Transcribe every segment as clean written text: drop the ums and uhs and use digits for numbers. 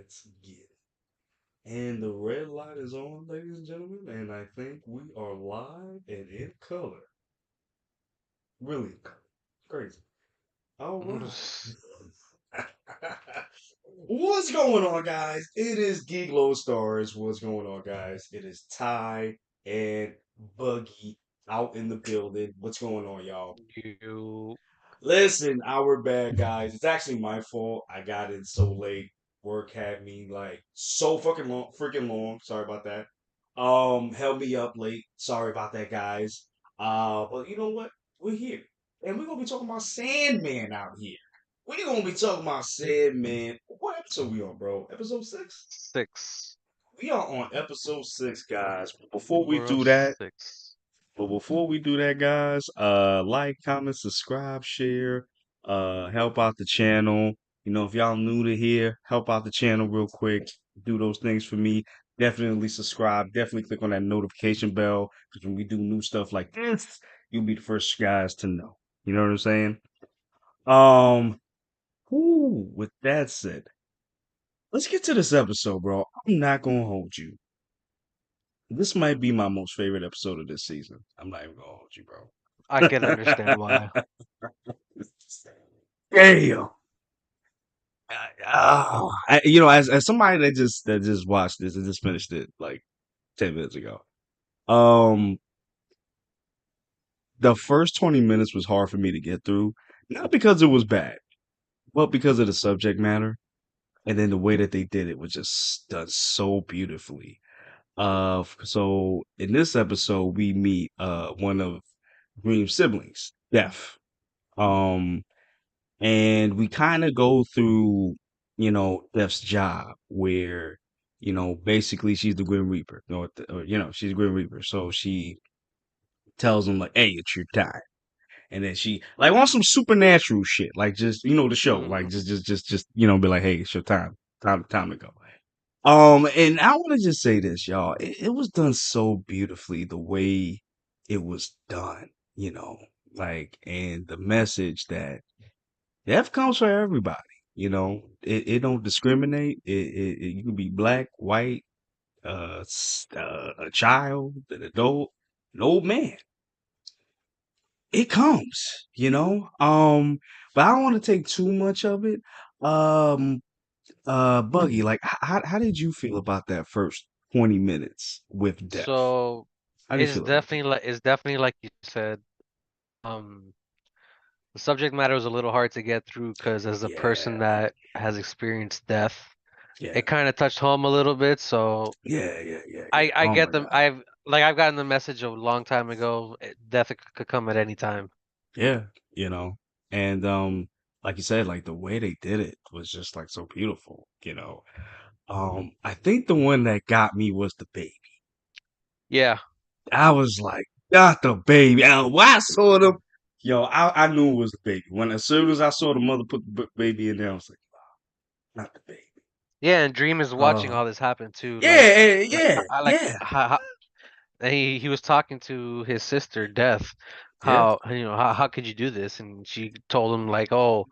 Let's get it. And the red light is on, ladies and gentlemen, and I think we are live and in color. Really in color. Crazy. All right. What's going on, guys? It is Geek Lodestars. What's going on, guys? It is Ty and Buggy out in the building. What's going on, y'all? You Listen, our bad guys. It's actually my fault. I got in so late. Work had me like so fucking long, freaking long. Sorry about that. Held me up late. Sorry about that, guys. But you know what? We're here, and we're gonna be talking about Sandman out here. We're gonna be talking about Sandman. What episode we on, bro? Episode 6. 6. We are on episode 6, guys. Before we We're on do that, 6. guys, like, comment, subscribe, share, help out the channel. You know, if y'all new to here, help out the channel real quick. Do those things for me. Definitely subscribe. Definitely click on that notification bell because when we do new stuff like this, you'll be the first guys to know. You know what I'm saying? Um, with that said, let's get to this episode, bro. I'm not gonna hold you. This might be my most favorite episode of this season. I'm not even gonna hold you, I can understand why. bro. Damn. As somebody that just watched this and just finished it like 10 minutes ago. Um, the first 20 minutes was hard for me to get through, not because it was bad, but because of the subject matter, and then the way that they did it was just done so beautifully. So in this episode, we meet one of Dream's siblings, Death. Um, and we kind of go through, Death's job where, basically she's the Grim Reaper, she's the Grim Reaper. So she tells him like, "Hey, it's your time," and then she like on some supernatural shit, like just the show, like Mhm. just be like, "Hey, it's your time, time to go." And I want to just say this, y'all. It was done so beautifully the way it was done, you know, and the message that death comes for everybody. It don't discriminate. You can be black, white, a child, an adult, an old man. It comes, but I don't want to take too much of it. Um, Buggy, like, how did you feel about that first 20 minutes with death? So How do you feel about that? it's definitely like you said. Um, the subject matter was a little hard to get through because as a person Yeah, that has experienced death, yeah, it kind of touched home a little bit. So yeah. I Oh get my them. God. I've gotten the message a long time ago. Death could come at any time. Yeah, you know, and like you said, like the way they did it was just like so beautiful. I think the one that got me was the baby. Yeah. I was like, not the baby. And when I saw them, I knew it was the baby. When as soon as I saw the mother put the baby in there, I was like, not the baby. Yeah, and Dream is watching Uh, all this happen too. yeah, yeah, I like yeah, how and he was talking to his sister, Death. yeah, How could you do this? And she told him like, oh,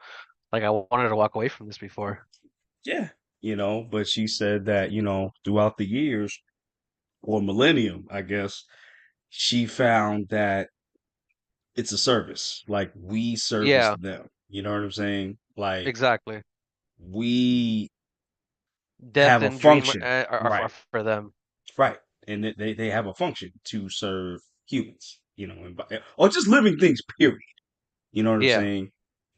like I wanted to walk away from this before. yeah. But she said that, throughout the years or millennium, I guess, she found that it's a service. Like we service Yeah, them. You know what I'm saying? Like exactly. we Death have a and Dream function. are Right. for them. Right. And they have a function to serve humans, or just living things, period. You know what I'm Yeah, saying?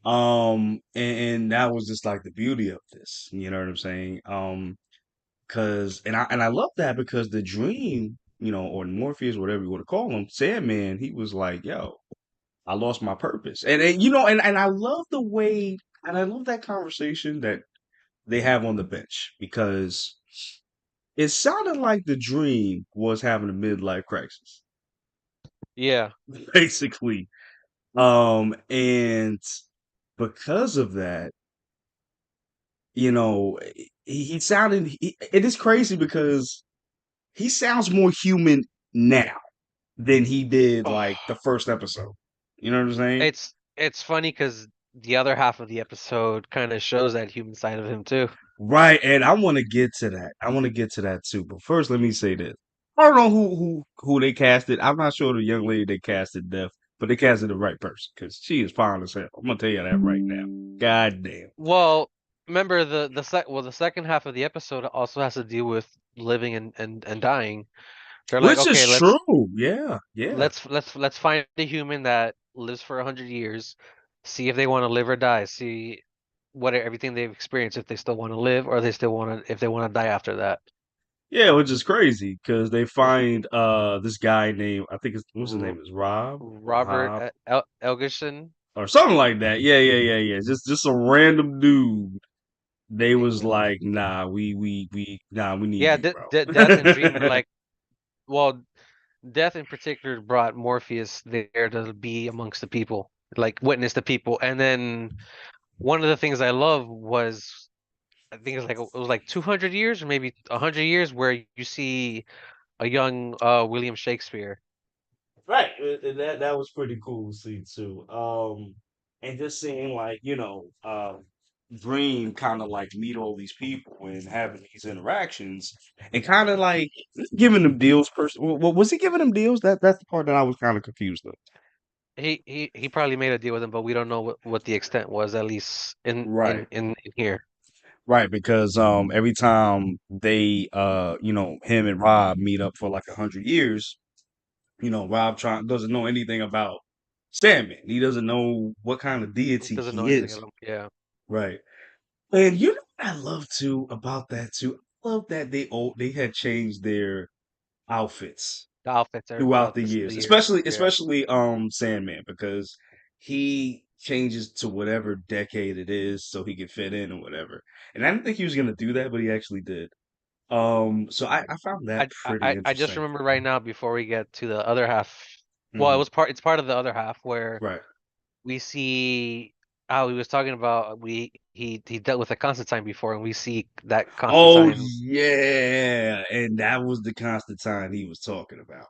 And that was just like the beauty of this. You know what I'm saying? Cause and I love that because the dream, or Morpheus, whatever you want to call him, Sandman, he was like, yo, I lost my purpose. And I love the way and I love that conversation that they have on the bench because it sounded like the dream was having a midlife crisis, yeah. basically. And because of that, he sounded it is crazy because he sounds more human now than he did like the first episode. You know what I'm saying? It's funny because the other half of the episode kind of shows that human side of him too. Right, and I want to get to that. I want to get to that too. But first, let me say this: I don't know who they casted. I'm not sure the young lady they casted Death, but they casted the right person because she is fine as hell. I'm gonna tell you that right now. God damn. Well, remember the second half of the episode also has to deal with living and dying. They're like, Which is okay, true. Yeah, yeah. let's find a human that lives for 100 years, see if they want to live or die, see everything they've experienced, if they still want to live or they still want to if they want to die after that. Yeah, which is crazy because they This find this guy named I think what's his R name is Rob or Robert Hob Elgerson. or something like that. Yeah, yeah, yeah, yeah. Just a random dude. They was like, nah, nah, we need Yeah, you, de bro. de Death and Dream were like, well, Death in particular brought Morpheus there to be amongst the people, like witness the people. And then one of the things I love was, I think it's like it was like 200 years or maybe 100 years where you see a young William Shakespeare. Right, and that was pretty cool to see too. And just seeing like Dream kind of like meet all these people and having these interactions and kind of like giving them deals. Was he giving them deals? That's the part that I was kind of confused of. He probably made a deal with him, but we don't know what the extent was, at least Right, in here. right, because every time they him and Rob meet up for like 100 years, Rob doesn't know anything about Sandman. He doesn't know what kind of He deity doesn't know he anything is. about him. Yeah, Right. And you know what I love too about that too? I love that they had changed their outfits the outfits are throughout throughout the the years. years. Especially Yeah. especially Sandman because he changes to whatever decade it is so he can fit in or whatever. And I didn't think he was gonna do that, but he actually did. So I found that pretty I just interesting. remember right now before we get to the other half. Well, Hmm. it's part of the other half where Right. we see how he was talking about he dealt with a Constantine before, and we see that Oh Constantine. yeah, and that was the Constantine he was talking about.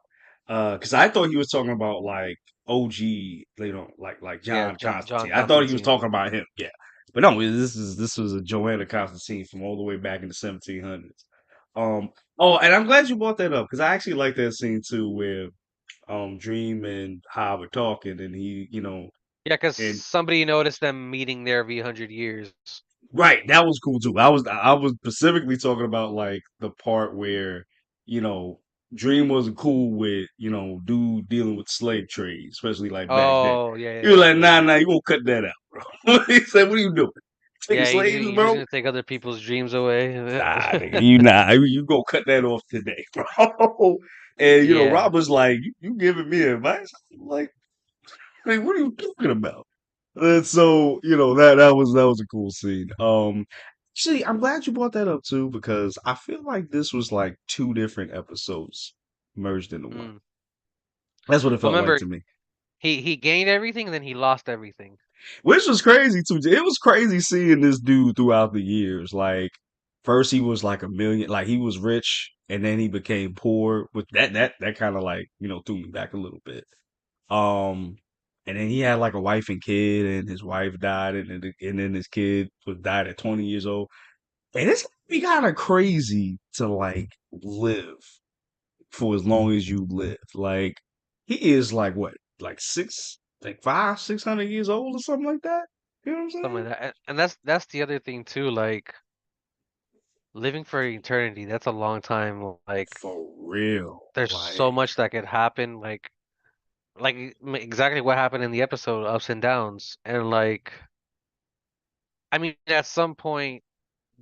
Because I thought he was talking about like OG, like Yeah, John John Constantine. I thought he was Constantine. talking about him. Yeah, but no, this was a Joanna Constantine from all the way back in the 1700s. Um, oh, and I'm glad you brought that up because I actually like that scene too, where Dream and Hob are talking, and Yeah, because and somebody noticed them meeting there every 100 years. right, that was cool too. I was specifically talking about like the part where, you know, Dream wasn't cool with, dude dealing with slave trade, especially like back then. Oh yeah, He was yeah, like, nah, yeah. nah, you won't cut that out, bro. He said, what are you doing? Taking Yeah, slaves, he's just bro? gonna take other people's dreams away. Nah, nigga, you gonna cut that off today, bro. And Yeah. Rob was like, you giving me advice? I'm like, what are you talking about? And so, that was a cool scene. Actually, I'm glad you brought that up too because I feel like this was like two different episodes merged into one. Mm. That's what it Well, felt like remember, to me, he gained everything, and then he lost everything. which was crazy too. It was crazy seeing this dude throughout the years. Like, first he was like a million, like he was rich, and then he became poor. With that kind of like threw me back a little bit. Um, and then he had like a wife and kid, and his wife died, and then his kid was died at 20 years old. And it's gonna be kind of crazy to like live for as long as you live. Like he is like what, like 600 years old or something like that. You know what I'm Something saying? like that. And that's the other thing too, like living for eternity, that's a long time. Like For real. there's so Like much that could happen, exactly what happened in the episode, ups and downs. And like I mean, at some point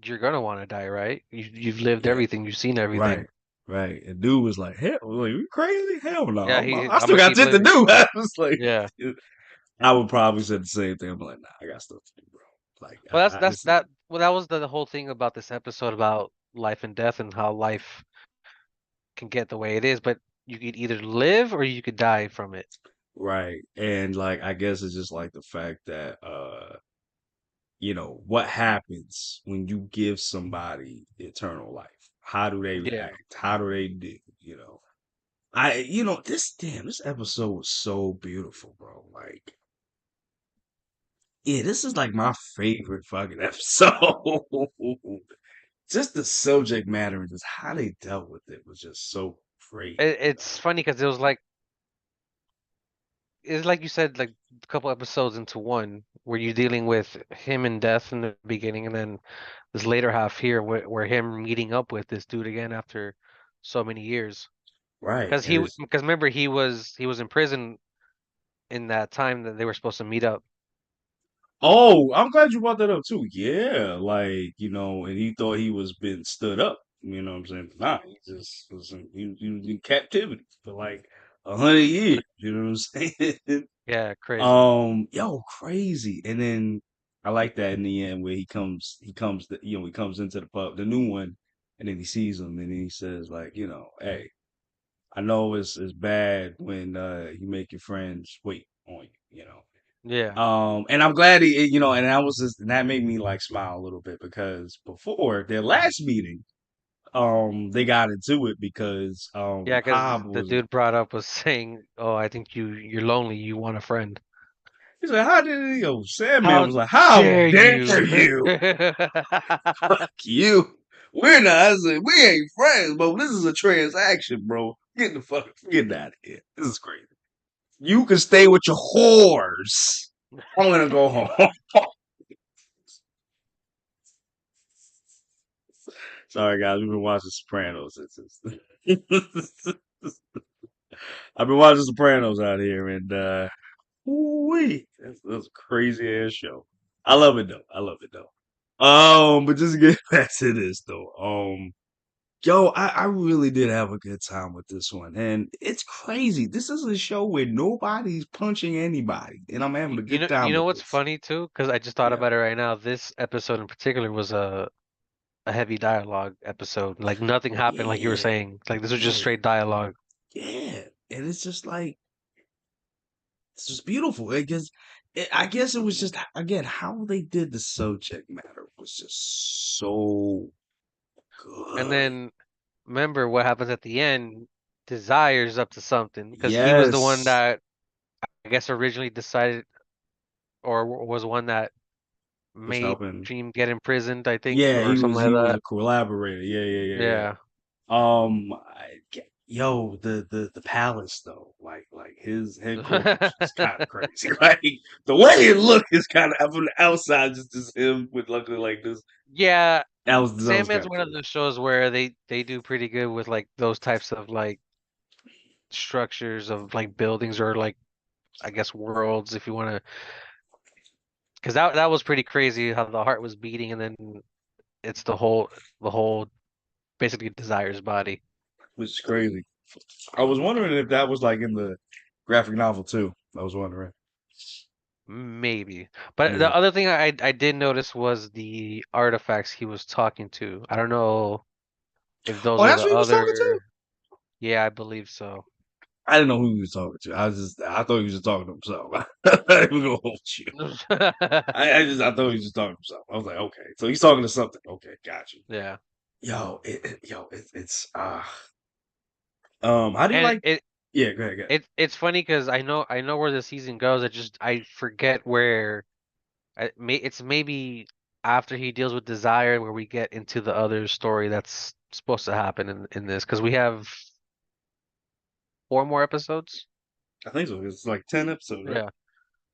you're gonna want to die, right? You've lived yeah, everything, you've seen everything. right. Right. And dude was like, hell, like, you crazy? Hell no. Yeah, I I'm still gonna got keep shit to living. do. I was like, Yeah. I would probably say the same thing. I'm like, nah, I got stuff to do, bro. Like, Well, this is that was the whole thing about this episode about life and death and how life can get the way it is, but you could either live or you could die from it. right. And like, I guess it's just like the fact that, what happens when you give somebody eternal life? How do they Yeah. react? How do they do? This episode was so beautiful, bro. Like, yeah, this is like my favorite fucking episode. Just the subject matter and just how they dealt with it was just so great. It's funny because it was like it's like you said, like a couple episodes into one, where you're dealing with him and Death in the beginning, and then this later half here, where him meeting up with this dude again after so many years. Right. And it's Because remember he was in prison in that time that they were supposed to meet up. oh, I'm glad you brought that up too. Yeah, like, and he thought he was being stood up. You know what I'm saying? But nah, he just he was in captivity for like 100 years. You know what I'm saying? Yeah, crazy. Yo, crazy. And then I like that in the end where he comes into the pub, the new one, and then he sees him and he says like, hey, I know it's bad when you make your friends wait on you. Yeah, And I'm glad and that made me like smile a little bit because before their last meeting, they got into it because yeah, because Hob the was dude brought up was saying, "Oh, I think you're lonely. You want a friend." he's like, how did Sandman How was like, how dare you? dare you? Fuck you. We're not I said, we ain't friends, but this is a transaction, bro. Get out of here. This is crazy. You can stay with your whores. I'm gonna go home. Sorry, guys. We've been watching Sopranos. I've been watching Sopranos out here, and wee, that's a crazy ass show. I love it though. I love it though. But just to get back to this though. Yo, I really did have a good time with this one, and it's crazy. This is a show where nobody's punching anybody, and I'm having a good You time know with what's this. funny too? Because I just thought Yeah, about it right now. This episode in particular was a heavy dialogue episode. Like nothing happened, like you were yeah, saying. Like this was just yeah, straight dialogue. yeah, and it's just like it's just beautiful. I guess it was just again how they did the subject matter was just so And good. then remember what happens at the end. Desire's up to something because he was the one Yes, that I guess originally decided or was one that was made helping. Dream get imprisoned, I think, Yeah, or something like he was that. a collaborator. Yeah, yeah, yeah, yeah. Yeah. Yo, the palace though, like his headquarters is kind of crazy. Like the way it looked is kind of from the outside, just him with looking like this. Yeah, That was Sandman's kind of one of cool. those shows where they do pretty good with like those types of like structures of like buildings or like I guess worlds if you want to because that was pretty crazy how the heart was beating and then it's the whole basically Desire's body. Which is crazy. I was wondering if that was like in the graphic novel too. I was wondering. Maybe. But Yeah. the other thing I did notice was the artifacts he was talking to. I don't know if those Oh, are that's the what he was talking to. other. Yeah, I believe so. I didn't know who he was talking to. I thought he was just talking to himself. I ain't gonna hold you. I thought he was just talking to himself. I was like, okay, so he's talking to something. Okay, got you. Yeah. It's how do you And like? Yeah, go ahead, go ahead. it's funny because I know where the season goes. I forget where it's maybe after he deals with Desire where we get into the other story that's supposed to happen in this because we have 4 more episodes. I think so. It's like 10 episodes, right? Yeah.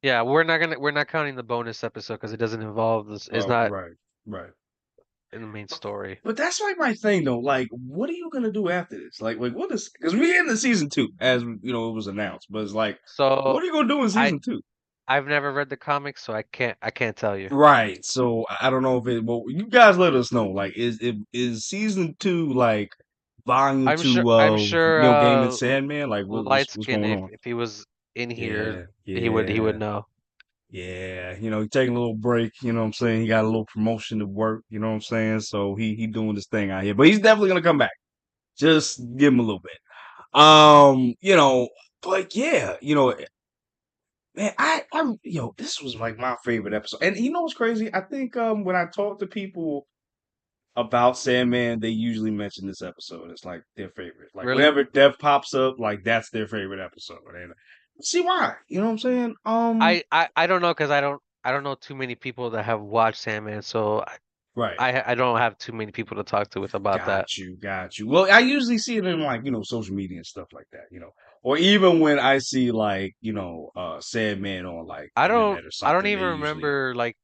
Yeah, we're not counting the bonus episode because it doesn't involve this. It's Oh, not right, right. in the main story. But that's like my thing though. Like, what are you gonna do after this? Like what is? Because we're in the season 2, as it was announced. But it's like, So what are you gonna do in I season 2? I've never read the comics, so I can't tell you. Right. So I don't know if it. Well, you guys let us know. Like, is season 2 like volume I'm sure 2 I'm of sure Game and Sandman? Like, Light what's Skin going on? if he was in here, Yeah, he would yeah, know. yeah. He's taking a little break. You know what I'm saying? He got a little promotion to work. You know what I'm saying? So he doing this thing out here, but he's definitely gonna come back. Just give him a little bit. But yeah, man, this was like my favorite episode. And you know what's crazy? I think when I talk to people about Sandman, they usually mention this episode. It's like their favorite. Like Really? whenever Death pops up, like that's their favorite episode. And see why? You know what I'm saying? I don't know because I don't. I don't know too many people that have watched Sandman, so Right. I don't have too many people to talk to with about that. Got you, got you. Well, I usually see it in like, social media and stuff like that, or even when I see like, Sandman on like the internet or I don't something, they even usually remember like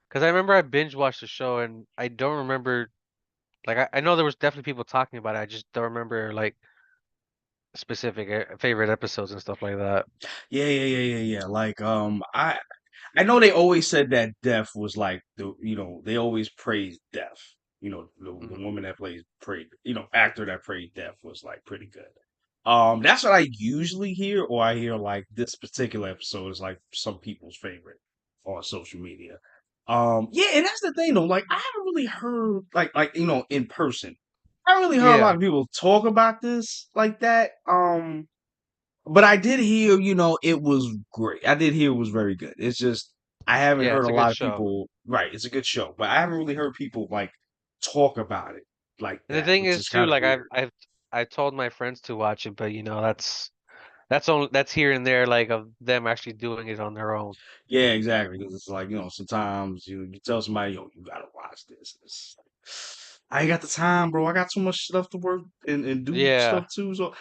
because I remember I binge watched the show and I don't remember like I know there was definitely people talking about it. I just don't remember like specific favorite episodes and stuff like that. yeah, yeah, yeah, yeah, yeah. Like, I know they always said that Death was like they always praised Death. The Hmm. woman that plays prayed, actor that played Death was like pretty good. That's what I usually hear, or I hear like this particular episode is like some people's favorite on social media. Yeah, and that's the thing though. Like, I haven't really heard like in person. I haven't really heard a lot Yeah, of people talk about this like that. But I did hear, it was great. I did hear it was very good. It's just I haven't yeah, heard it's a a good lot of show. people. Right, it's a good show, but I haven't really heard people like talk about it like And the that, thing which is is too, kind of like weird. I told my friends to watch it, but that's only that's here and there, like of them actually doing it on their own. Yeah, exactly. Because it's like, sometimes you tell somebody, yo, you gotta watch this. It's like, I ain't got the time, bro. I got too much stuff to work and do Yeah, stuff too. So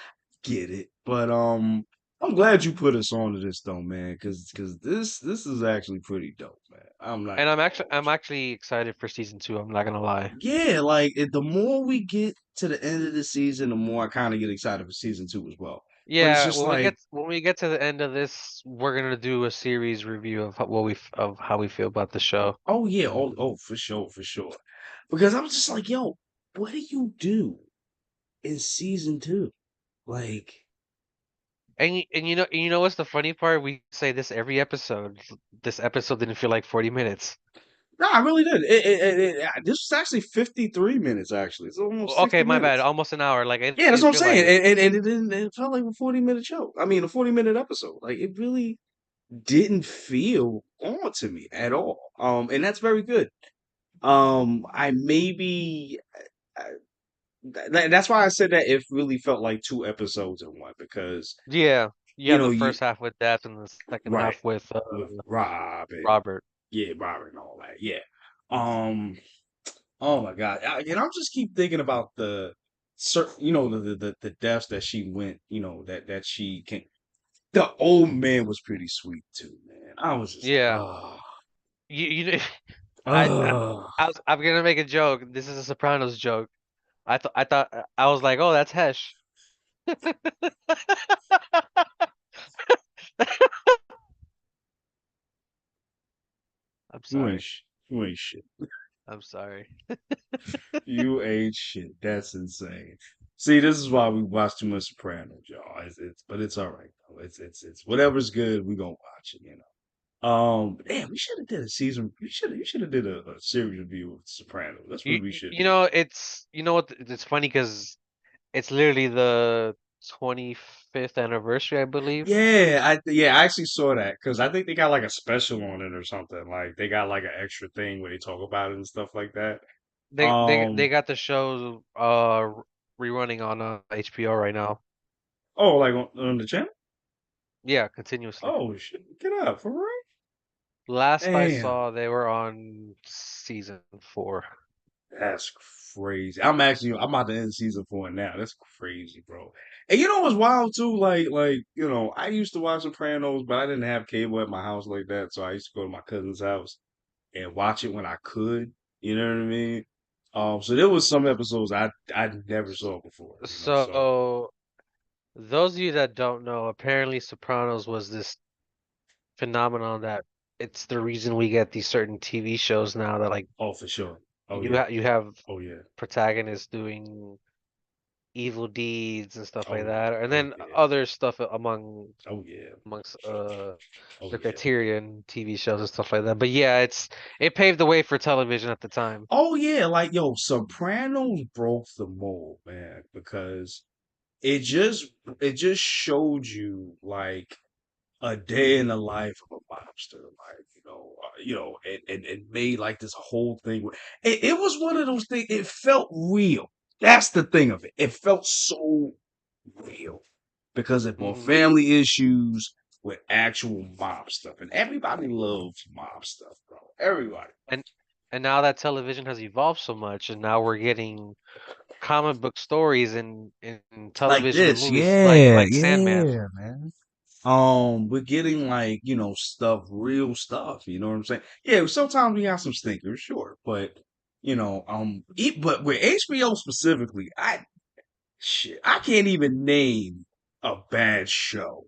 get it. But I'm glad you put us onto this though, man. Because this is actually pretty dope, man. I'm not and gonna hold I'm actually excited for season two. I'm not gonna lie. you. Yeah, like the more we get to the end of the season, the more I kind of get excited for season two as well. But it's Yeah, just like, when we get to the end of this, we're gonna do a series review of of how we feel about the show. oh yeah, oh for sure, for sure. Because I'm just like, yo, what do you do in season two? Like, And you know what's the funny part? We say this every episode. This episode didn't feel like 40 minutes. no, I really did. This was actually 53 minutes. Actually, it's almost Okay, 60 my bad. minutes. Almost an hour. Like it Yeah, that's didn't what I'm feel like saying. it. And it didn't. It felt like a 40-minute show. I mean, a 40-minute episode. Like, it really didn't feel on to me at all. And that's very good. I maybe uh, that's why I said that it really felt like two episodes in one because Yeah, you have the you first half with Death and the second right half with with Rob and Robert. yeah, Robert and all that. Yeah. Um. Oh my God. And I'll just keep thinking about the certain, the deaths that she went, that she can. The old man was pretty sweet too, man. I was just like, Yeah, oh, you I oh. I'm gonna make a joke. This is a Sopranos joke. I thought I was like, oh, that's Hesh. I'm You ain't, sorry. you ain't shit. I'm sorry. You ain't shit. That's insane. See, this is why we watch too much Sopranos, y'all. But it's all right though. It's whatever's good, we gonna watch it. Damn, we should have did a season. You should have did a series review of Sopranos. That's what we should You do. know it's you know what it's funny because it's literally the 25th anniversary, I believe. Yeah, I actually saw that because I think they got like a special on it or something. Like they got like an extra thing where they talk about it and stuff like that. They Um, got the show rerunning on HBO right now. oh, like on the channel? Yeah, continuously. Oh shit, get up for real? Last I Damn, saw, they were on season 4. that's crazy. I'm about to end season 4 now. That's crazy, bro. And you know what's wild too? I used to watch Sopranos, but I didn't have cable at my house like that, so I used to go to my cousin's house and watch it when I could. You know what I mean? So there was some episodes I never saw before. So So those of you that don't know, apparently Sopranos was this phenomenon that it's the reason we get these certain TV shows now that like oh for sure. Oh yeah. you have Oh yeah. protagonists doing evil deeds and stuff Oh like yeah. that, and Oh then yeah. other stuff Oh yeah. amongst Oh the yeah. Criterion TV shows and stuff like that. But yeah, it paved the way for television at the time. Oh yeah, like yo, Sopranos broke the mold, man, because it just it just showed you like a day in the life of a mobster, like and made like this whole thing. It was one of those things. It felt real. That's the thing of it. It felt so real because it brought Hmm. family issues. with actual mob stuff, and everybody loves mob stuff, bro. Everybody. and and now that television has evolved so much, and now we're getting comic book stories in Like television and this, movies, yeah, like Sandman. yeah, man. We're getting like, stuff, real stuff, you know what I'm saying? Yeah, sometimes we have some stinkers, sure, but but with HBO specifically, I can't even name a bad show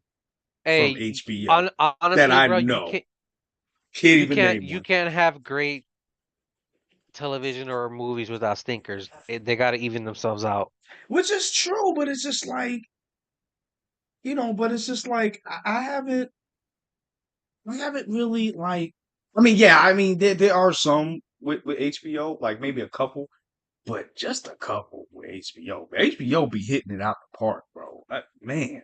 from Hey, HBO that honestly, I bro, know. Can't even name you one. can't have great television or movies without stinkers. They got to even themselves out. Which is true, but it's just like, but it's just like I haven't really like. I mean, yeah, I mean there are some with HBO, like maybe a couple, but just a couple with HBO. HBO be hitting it out the park, bro. Man,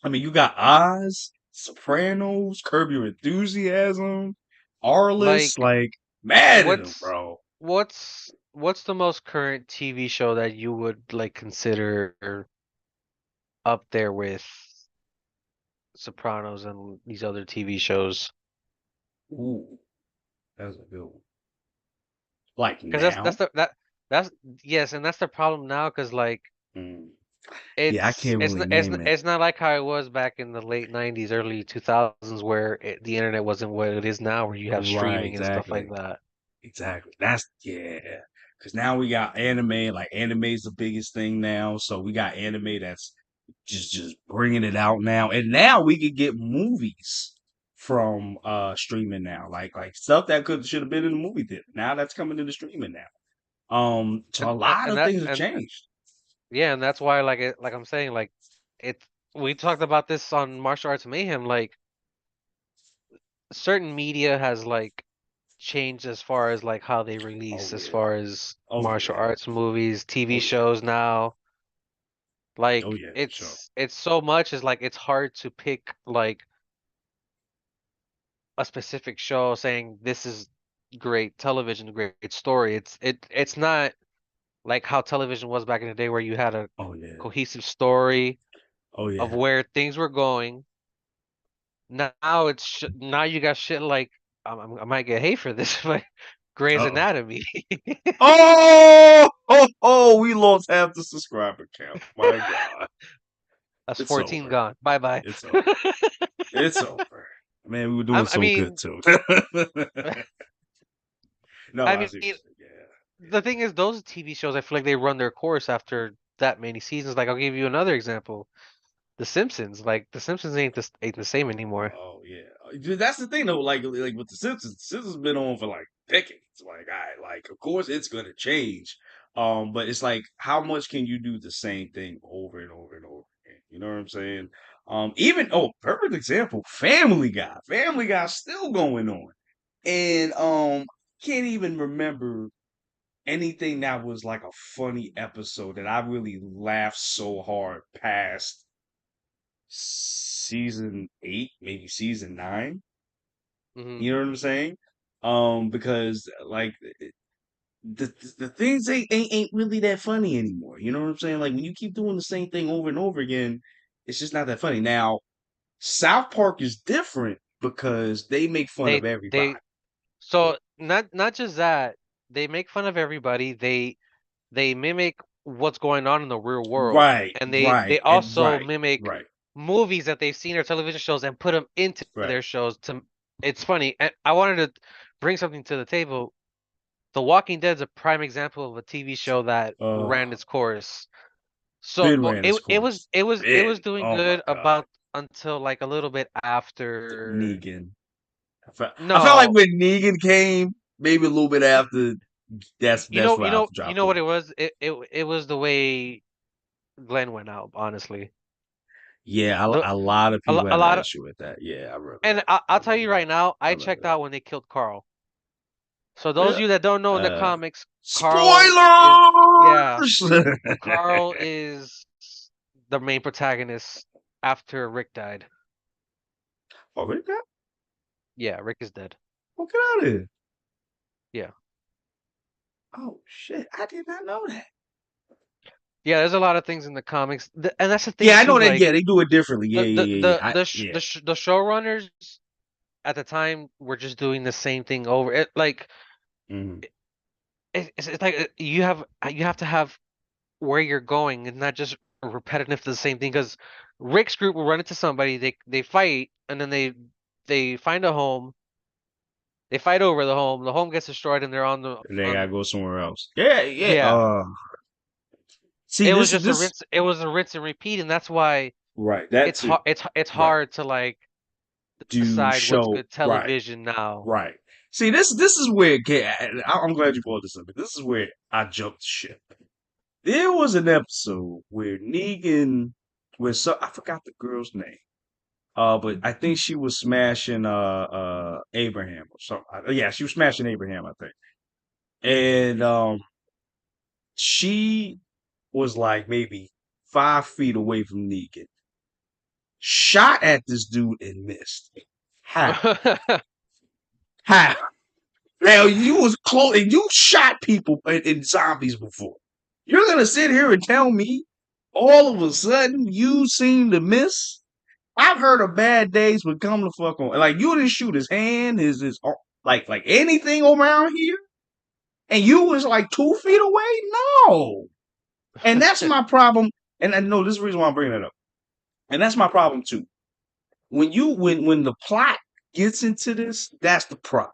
I mean, you got Oz, Sopranos, Curb Your Enthusiasm, Arliss, Like, like mad at them, what's bro. what's the most current TV show that you would like consider up there with Sopranos and these other TV shows? Ooh, that's a good one. Like Because now, that's yes, and that's the problem now. Because like mm, yeah, I can't really it's name it. it's not like how it was back in the late 90s, early 2000s, where the internet wasn't what it is now, where you have Right, streaming and stuff like exactly. that. Exactly. That's yeah. Because now we got anime. Like anime is the biggest thing now. So we got anime that's just bringing it out now, and now we could get movies from streaming now. Like stuff that could should have been in the movie theater. Now that's coming into streaming now. So a lot And of that things have changed. yeah, and that's why like I'm saying like it we talked about this on Martial Arts Mayhem. Like certain media has like changed as far as like how they Oh release, as yeah. far as Oh martial yeah. arts movies, TV Oh yeah. shows now. Oh Like yeah. For sure. it's so much, it's like it's hard to pick like a specific show saying this is great television, great story. It's not like how television was back in the day, where you had a Oh yeah. cohesive story Oh of yeah. where things were going. Now now you got shit like I might get hate for this, but Grey's Uh-oh. Anatomy. Oh, we lost half the subscriber count. My God. That's It's 14 over. gone. Bye bye. It's over. It's over. Man, we were doing I so good mean, too. No, I I see what mean, you're saying. the thing is, those TV shows, I feel like they run their course after that many seasons. Like, I'll give you another example: The Simpsons. Like, The Simpsons ain't the same anymore. Oh yeah, dude, that's the thing though. Like with the Simpsons been on for like decades. Like of course it's gonna change. But it's like how much can you do the same thing over and over and over again? You know what I'm saying? Even perfect example, Family Guy. Family Guy's still going on, and can't even remember anything that was like a funny episode that I really laughed so hard past season 8, maybe season 9. Hmm. You know what I'm saying? Because like the things ain't really that funny anymore. You know what I'm saying? Like when you keep doing the same thing over and over again, it's just not that funny. Now, South Park is different because they make fun of everybody. They so not just that, they make fun of everybody. They mimic what's going on in the real world, Right, and right, they and also right, mimic right, movies that they've seen or television shows and put them into right. their shows. To It's funny. And I wanted to bring something to the table. The Walking Dead is a prime example of a TV show that Uh, ran its course. So Ben ran his course. it Ben, was doing oh my good God, about until like a little bit after. Negan. I felt like No, when Negan came, maybe a little bit after. That's where I you dropped know what off. it was. It was the way Glenn went out. Honestly, Yeah, the a lot of people a had an lot of, issue with that. Yeah, I remember and that. I I'll tell remember you that. right now, I I remember checked that. out when they killed Carl. So those of Yeah. you that don't know in the Uh, comics, Carl is yeah, spoilers. Carl is the main protagonist after Rick died. Oh, really? Yeah, Rick is dead. Oh, get out of here. Yeah. Oh shit! I did not know that. Yeah, there's a lot of things in the comics, and that's the thing Yeah, I too. know that. Like Yeah, they do it differently. Yeah, yeah, yeah, yeah. Yeah. the showrunners at the time were just doing the same thing over. It like Hmm. it's like you have to have where you're going and not just repetitive to the same thing. Because Rick's group will run into somebody, they fight, and then they find a home, they fight over the home gets destroyed, and they're on the They gotta on. go somewhere else. Yeah, yeah. Yeah, See, it was this, just a this, rinse. It was a rinse and repeat, and that's why right. That too. it's Right. hard to like Do decide what's show. good Right. television now. Right. See, this is where I'm glad you brought this up. This is where I jumped ship. There was an episode where Negan, where I forgot the girl's name. But I think she was smashing Abraham or something. Yeah, she was smashing Abraham, I think. And she was like maybe 5 feet away from Negan. Shot at this dude and missed. How? How? Now you was close and you shot people in zombies before. You're gonna sit here and tell me all of a sudden you seem to miss? I've heard of bad days, but come the fuck on. Like you didn't shoot his hand, like anything around here, and you was like 2 feet away. No, and that's my problem. And I know this is the reason why I'm bringing it up. And that's my problem too. When the plot gets into this, that's the problem.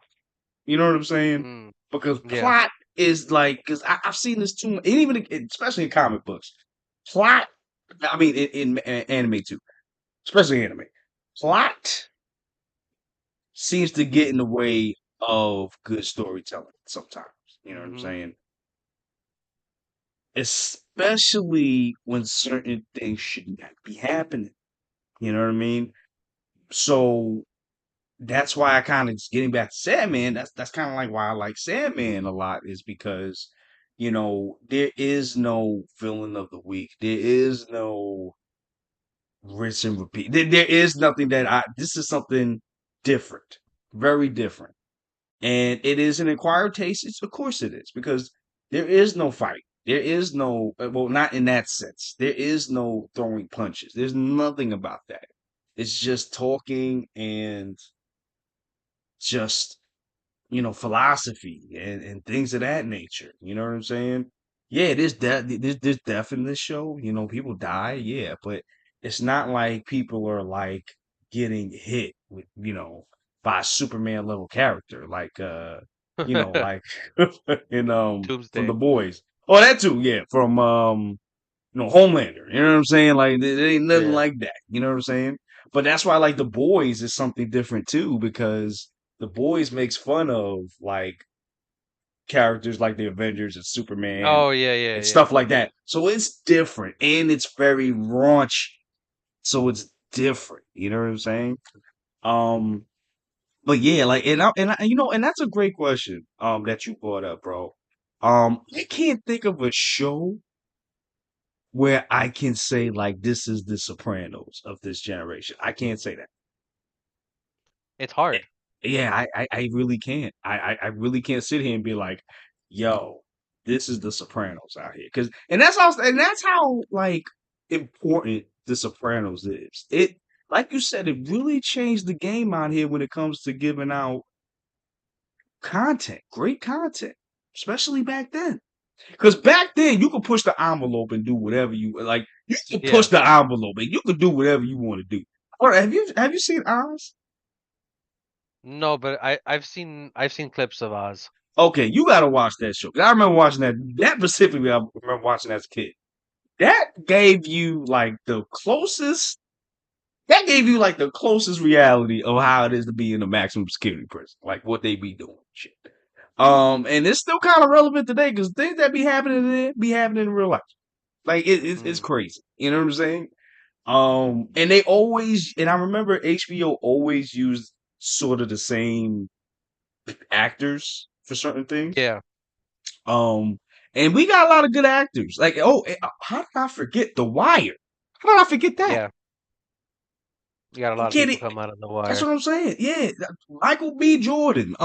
You know what I'm saying? Mm, Because yeah. plot is like because I've seen this too, and even especially in comic books, plot. I mean, in anime too, especially anime. Plot seems to get in the way of good storytelling sometimes. You know what I'm Hmm. saying? Especially when certain things should not be happening. You know what I mean? So that's why I kind of getting back to Sandman. That's kind of like why I like Sandman a lot is because there is no villain of the week. There is no rinse and repeat. There is nothing that I. This is something different, very different. And it is an acquired taste. Of course it is, because there is no fight. There is no, well, not in that sense. There is no throwing punches. There's nothing about that. It's just talking and just philosophy and things of that nature. You know what I'm saying? Yeah, there's death in this show. People die, yeah, but it's not like people are like getting hit with, by a Superman level character, like in from the Doomsday. boys. Oh, that too, yeah, from Homelander. You know what I'm saying? Like there ain't nothing Yeah. like that. You know what I'm saying? But that's why like the boys is something different too, because the boys makes fun of like characters like the Avengers and Superman Oh yeah, yeah, and yeah. stuff like that. So it's different and it's very raunchy. So it's different. You know what I'm saying? Um, but yeah, like and that's a great question that you brought up, bro. I can't think of a show where I can say like this is the Sopranos of this generation. I can't say that. It's Eh, hard. Yeah, I really can't. I really can't sit here and be like, yo, this is the Sopranos out here. And that's how like important the Sopranos is. It like you said, it really changed the game out here when it comes to giving out content, great content, especially back then. Because back then you could push the envelope and do whatever you like. You could push Yeah. the envelope and you could do whatever you want to do. All right, have you seen Oz? No, but I've seen clips of Oz. Okay, you got to watch that show. 'Cause I remember watching that specifically. I remember watching as a kid. That gave you like the closest. That gave you like the closest reality of how it is to be in a maximum security prison, like what they be doing, shit. And it's still kind of relevant today because things that be happening there be happening in real life. Like it's Mm. crazy. You know what I'm saying? And I remember HBO always used sort of the same actors for certain things. Yeah. Um, and we got a lot of good actors. Like, how did I forget The Wire? How did I forget that? Yeah. You got a I'm lot of people kidding. come out of the That's wire. what I'm saying. Yeah, Michael B. Jordan.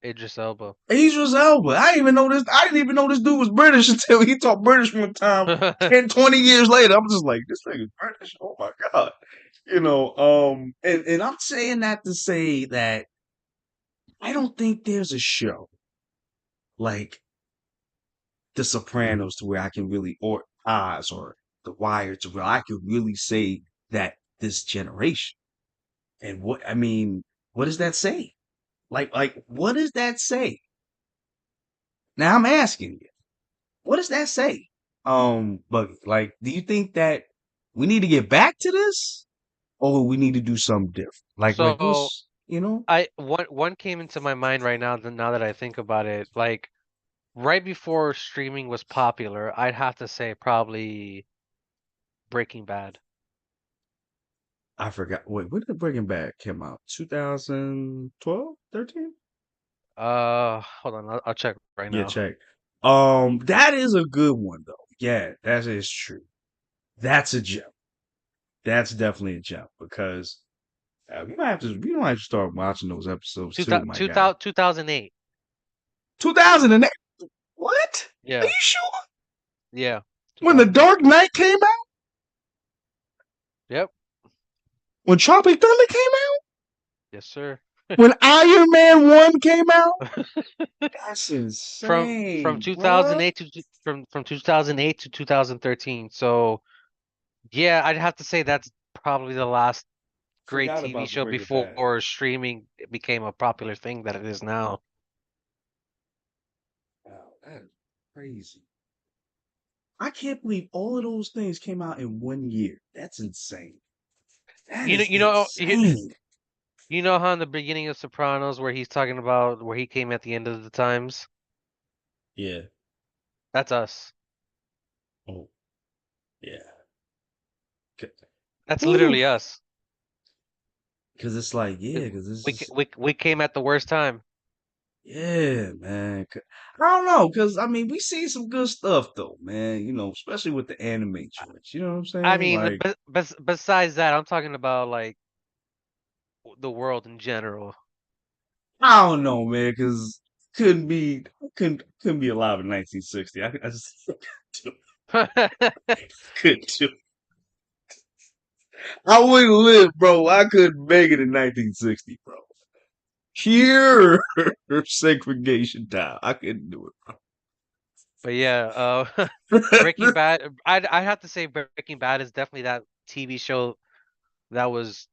Idris Elba. Idris Elba. I didn't even know this. I didn't even know this dude was British until he talked British one time. 10, 20 years later, I'm just like, this thing is British. Oh my god. And I'm saying that to say that I don't think there's a show like The Sopranos to where I can really, or Oz or The Wire to where I could really say that this generation. And what does that say? Like, what does that say? Now I'm asking you, what does that say? But like, do you think that we need to get back to this, or we need to do something different? Like So what's you know? one came into my mind right now. Now that I think about it, like right before streaming was popular, I'd have to say probably Breaking Bad. I forgot. Wait, when did Breaking Bad come out? 2012, 13? Hold on, I'll check right Yeah, now. check. That is a good one though. Yeah, that is true. That's a gem. That's definitely a gem because we might have to start watching those episodes too, my guy. 2008. 2008. What? Are Yeah, you sure? yeah, When The 2008. Dark Knight came out? Yep, When Tropic Thunder came out? yes, sir. When Iron Man 1 came out? That's From insane, bruh. 2008 to from 2008 to 2013. So yeah, I'd have to say that's probably the last great Forgot TV about the show Breaking Bad. before streaming became a popular thing that it is now. Wow, that is crazy. I can't believe all of those things came out in 1 year. That's insane. That You know, is you know, you, insane. you know how in the beginning of Sopranos, where he's talking about where he came at the end of the times. Yeah. That's us. Oh, yeah. That's Woo. literally us. Because it's like, We yeah, because this we is, we came at the worst time. yeah, man. I don't know, because I mean, we see some good stuff though, man. Especially with the anime joints. You know what I'm I saying? mean, Like, besides that, I'm talking about like the world in general. I don't know, man, because couldn't be alive in 1960. I just couldn't do. I wouldn't live, bro. I couldn't make it in 1960, bro. Pure segregation time. I couldn't do But yeah, Breaking it. Bad. I'd have to say Breaking Bad is definitely that TV show that was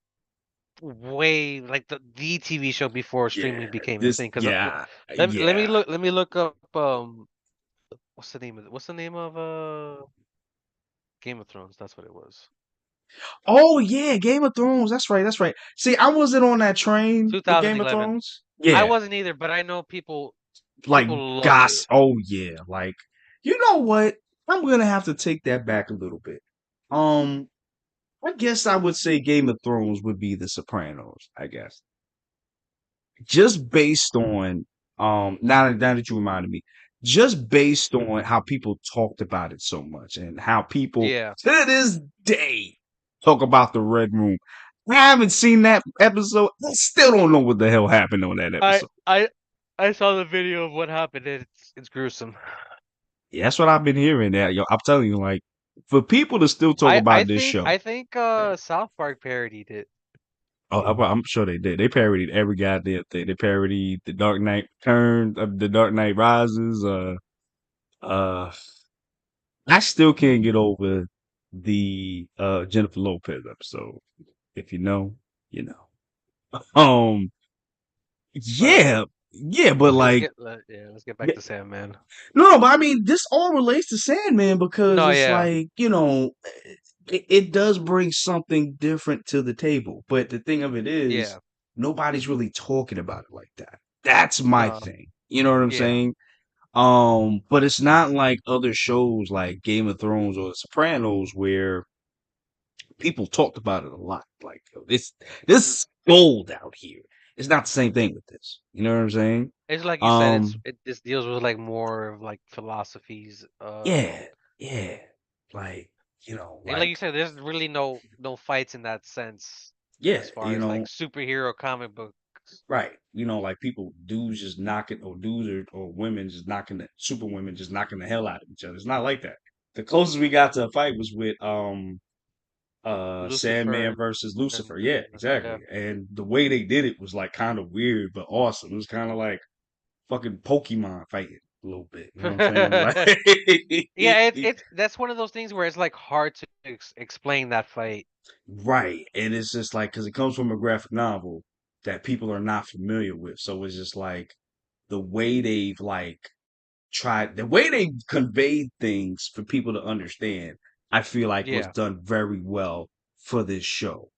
way like the TV show before Yeah, streaming became a this, thing. Because yeah, let me yeah. look up what's the name of Game of Thrones? That's what it was. Oh yeah, Game of Thrones. That's right. That's right. See, I wasn't on that train with Game of 2011. Thrones. I Yeah, wasn't either, but I know like people loved it. goss. Oh yeah, like you know what? I'm gonna have to take that back a little bit. Um, I guess I would say Game of Thrones would be The Sopranos. I guess just based on now that you reminded me, just based on how people talked about it so much and how people Yeah. to this day talk about the Red Room. I haven't seen that episode. I still don't know what the hell happened on that I episode. I I saw the video of what happened. It's gruesome. Yeah, that's what I've been hearing. That yo, I'm telling you, like for people to still talk I about this think show, I think South Park parodied it. oh, I'm sure they did. They parodied every goddamn thing. They parodied the Dark Knight Turn, the Dark Knight Rises. Uh, I still can't get over the Jennifer Lopez episode. If you know, you know. Um, But yeah, yeah, but like, let's get back yeah, to Sandman. no, but I mean, this all relates to Sandman because No, it's yeah, like, it does bring something different to the table. But the thing of it is, yeah, nobody's really talking about it like that. That's my no, thing. You know what I'm yeah. saying? But it's not like other shows like Game of Thrones or The Sopranos where people talked about it a lot. Like yo, this is gold out here. It's not the same thing with this. You know what I'm saying? It's like you said. Um, This deals with like more of like philosophies. yeah, yeah. Like And like you like said, there's really no fights in that sense, yeah, as far as like superhero comic book. Right. You know, like people, dudes just knocking, or dudes or women just knocking the super women just knocking the hell out of each other. It's not like that. The closest we got to a fight was with Lucifer Sandman versus Lucifer. Yeah, and yeah. exactly. And the way they did it was like kind of weird but awesome. It was kind of like fucking Pokemon fighting a little bit. You know what I'm saying? Yeah, it's Like it's that's one of those things where it's like hard to explain that fight. right. And it's just like because it comes from a graphic novel that people are not familiar with. So it's just like the way they've like tried the way they conveyed things for people to understand, I feel like was Yeah, done very well for this show.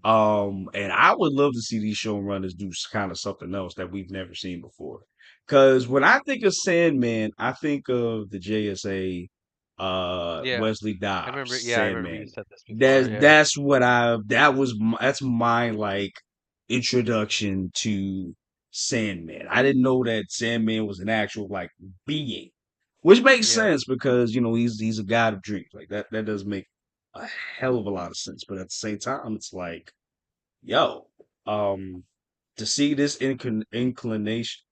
And I would love to see these showrunners do kind of something else that we've never seen before. Because when I think of Sandman, I think of the JSA, yeah. Wesley I Dobbs, remember. Yeah, I remember you Sandman. said this before. Yeah. That's what I that was that's my like introduction to Sandman. I didn't know that Sandman was an actual like being, which makes Yeah. sense because you know he's a god of dreams. Like that does make a hell of a lot of sense. But at the same time, it's like yo, um, to see this inclination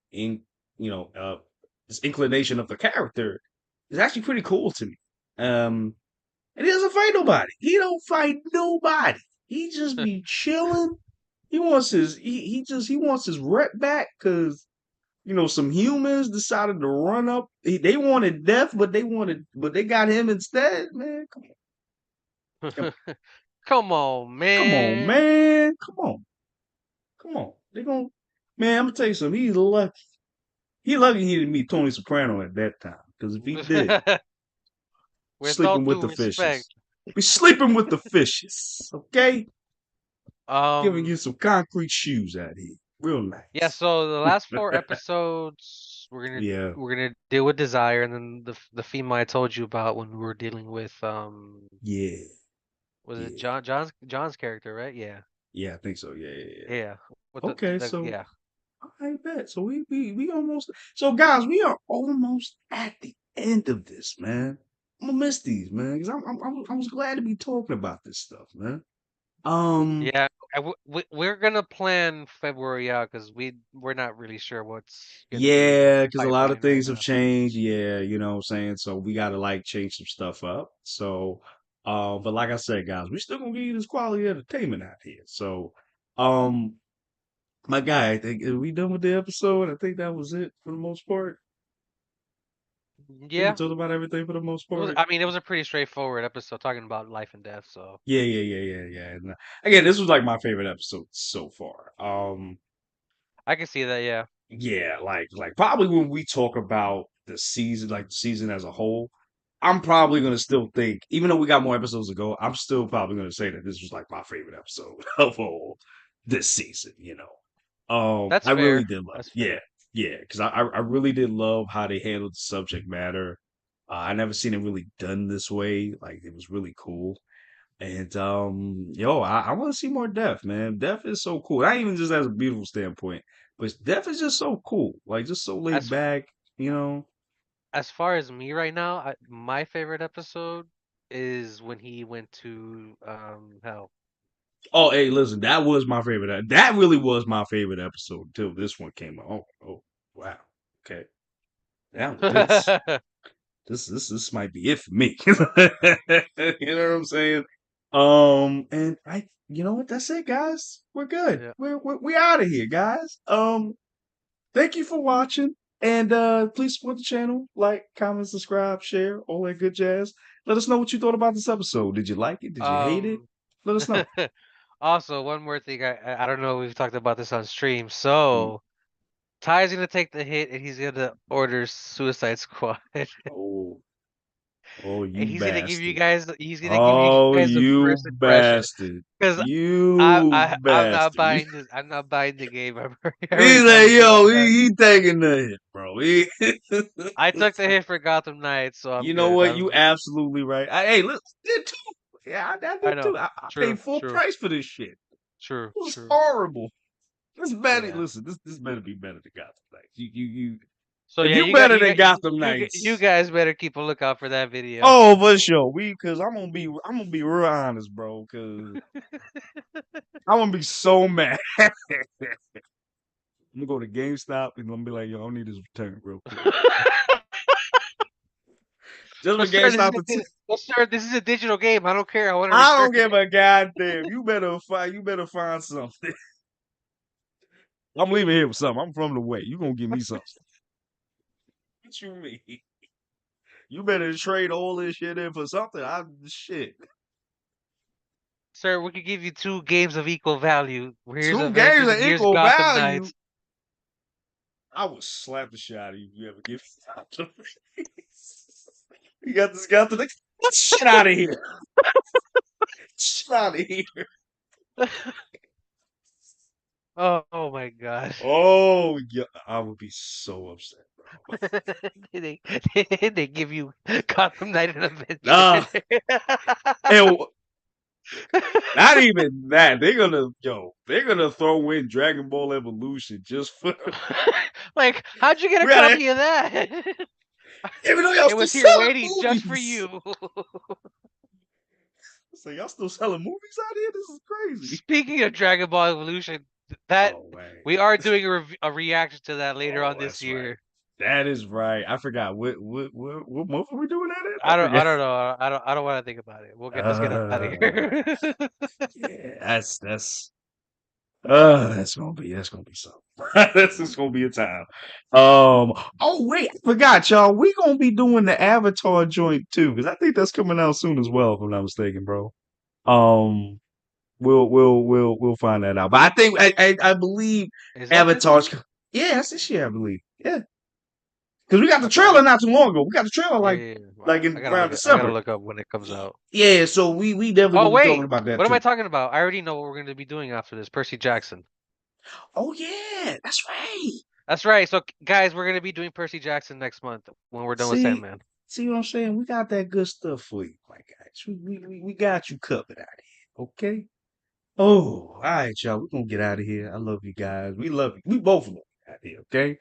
you know, this inclination of the character is actually pretty cool to me. And he doesn't fight nobody. He don't fight nobody. He just be chilling. He wants his rep back because you know some humans decided to run up. They wanted death, but they got him instead. Man, come Come on, come on, man. man, come on. Come on. They gon' man, I'm gonna tell you something. He's lucky. He lucky he didn't meet Tony Soprano at that time. Because if he did, With all sleeping with due the respect. fishes. We sleeping with the fishes. Okay? Giving Um, you some concrete shoes out here. Real yeah, nice. so the last four episodes Yeah. we're gonna deal with Desire, and then the female I told you about when we were dealing with Yeah. was it Yeah. John's character, right? Yeah. Yeah, I think so. Yeah, yeah, yeah. Yeah. With Okay, the so yeah. I bet. So we almost so guys, we are almost at the end of this, man. I'm gonna miss these, man, because I was glad to be talking about this stuff, man. Um, Yeah, we're gonna plan February out because we're not really sure what's gonna be in the yeah, because a lot of pipeline right things have now. changed. Yeah, you know what I'm saying? So we gotta like change some stuff up. So but like I said, guys, we still gonna give you this quality entertainment out here. So um my guy, I think are we done with the episode? I think that was it for the most part. I think we Yeah, talked about everything for the most it was. part. I mean, it was a pretty straightforward episode talking about life and death. So Yeah. And again, this was like my favorite episode so far. I can see that. Yeah. Yeah, like probably when we talk about the season, like the season as a whole, I'm probably gonna still think, even though we got more episodes to go, I'm still probably gonna say that this was like my favorite episode of all this season, you know. That's I really fair. did love, That's yeah, fair. yeah, because I really did love how they handled the subject matter. I never seen it really done this way. Like it was really cool. And yo, I want to see more Def, man. Def is so cool. Not even just as a beautiful standpoint, but Def is just so cool. Like just so laid As back, you know. as far as me right now, my favorite episode is when he went to hell. Oh, hey, listen, that was my favorite. That really was my favorite episode until this one came out. Oh, wow. Okay, now this might be it for me. You know what I'm saying? And you know what? That's it, guys. We're good. Yeah. We out of here, guys. Thank you for watching. And please support the channel. Like, comment, subscribe, share, all that good jazz. Let us know what you thought about this episode. Did you like it? Did you hate it? Um. Let us know. Also, one more thing. I don't know. We've talked about this on stream. Mm. So Ty's gonna take the hit, and he's gonna order Suicide Squad, and Oh, oh, you he's gonna give you bastard. guys. He's gonna give you Oh, guys the you first impression. bastard. Because You I'm not bastard. buying this. I'm not buying the game. I already He's told like, you yo, that. he taking the hit, bro. I took the hit for Gotham Knights, so I'm You know good. what? You absolutely right. Hey, look, did too. Yeah, I I did know. too. I True. paid full True. price for this shit. It True. was True. horrible. This better. Yeah. Listen, this better be better than Gotham Knights. You. So If yeah, you better than Gotham you Knights, guys better keep a lookout for that video. oh for sure. Because I'm gonna be real honest, bro. Because I'm gonna be so mad. I'm gonna go to GameStop and I'm gonna be like, yo, I need this return real quick. Just for GameStop to Sir, this is a digital game. I don't care. I want to I return don't give it. a goddamn. You better find something. I'm leaving here with something. I'm from the way. You gonna give me something. What you mean? You better trade all this shit in for something. Shit. Sir, we could give you two games of equal value. Here's Two games Avengers of and here's equal Gotham value. Knights. I would slap the shit out of you if you ever give me You got this guy to the get shit out of here. Shit out of here. Oh my God. Oh yeah, I would be so upset, bro. they, they give you Gotham Knight and Avenger. Nah, and not even that. They're gonna throw in Dragon Ball Evolution just for Like, how'd you get a we gotta copy of that? even though y'all It still was here selling waiting just for movies. you. So y'all still selling movies out here? This is crazy. Speaking of Dragon Ball Evolution, that Oh man. we are doing a reaction to that later on Oh, this that's right. year. That is right. I forgot what month are we doing that in? I I forget. don't know. I don't want to think about it. Let's get out of Uh, here. yeah, that's gonna be something. This is gonna be a time. Oh wait, I forgot, y'all. We gonna be doing the Avatar joint too, because I think that's coming out soon as well, if I'm not mistaken, bro. Um, we'll find that out. But I think I believe Is that this Avatar's. year? Yeah, that's this year, I believe. Yeah, because we got the Okay, trailer not too long ago. We got the trailer yeah, like yeah, yeah. like I in gotta around look. I gotta December. look up when it comes out. Yeah, so we definitely Oh gonna be talking wait, about that what am I too. talking about? I already know what we're going to be doing after this. Percy Jackson. Oh yeah, that's right. That's right. So guys, we're going to be doing Percy Jackson next month when we're done with See, Sandman. see what I'm saying? We got that good stuff for you, my guys. We got you covered out here. Okay. Oh, all right, y'all. We're gonna get out of here. I love you guys. We love you. We both love you out here, okay?